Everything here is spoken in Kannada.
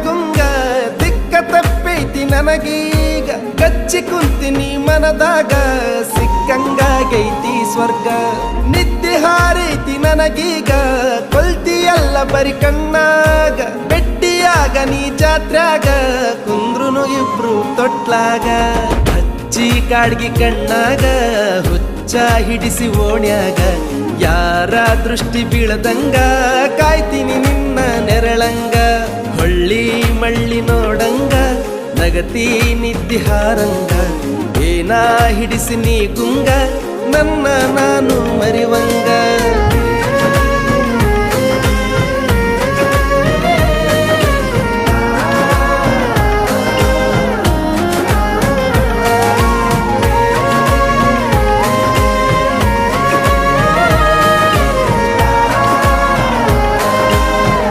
ಗುಂಗ ದಿಕ್ಕ ತಪ್ಪೈತಿ ನನಗೀಗ ಕಚ್ಚಿ ಕುಂತಿನಿ ಮನದಾಗ ಸಿಕ್ಕಂಗಾಗೈತಿ ಸ್ವರ್ಗ ನಿದ್ದೆ ಹಾರೈತಿ ನನಗೀಗ ಕೊಲ್ತಿಯಲ್ಲ ಬರಿ ಕಣ್ಣಾಗ ಬೆಟ್ಟಿಯಾಗ ನೀ ಜಾತ್ರ್ಯಾಗ ಕುಂದ್ರುನು ಇಬ್ರು ತೊಟ್ಲಾಗ ಹಚ್ಚಿ ಕಾಡ್ಗಿ ಕಣ್ಣಾಗ ಹುಚ್ಚ ಹಿಡಿಸಿ ಓಣ್ಯಾಗ ಯಾರ ದೃಷ್ಟಿ ಬೀಳದಂಗ ಕಾಯ್ತೀನಿ ನಿನ್ನ ನೆರಳಂಗ ಹೊಳ್ಳಿ ಮಳ್ಳಿ ನೋಡಂಗ ನಗತಿ ನಿದ್ದಿ ಹಾರಂಗ ಏನಾ ಹಿಡಿಸಿ ನೀ ಗುಂಗ ನನ್ನ ನಾನು ಮರಿವಂಗ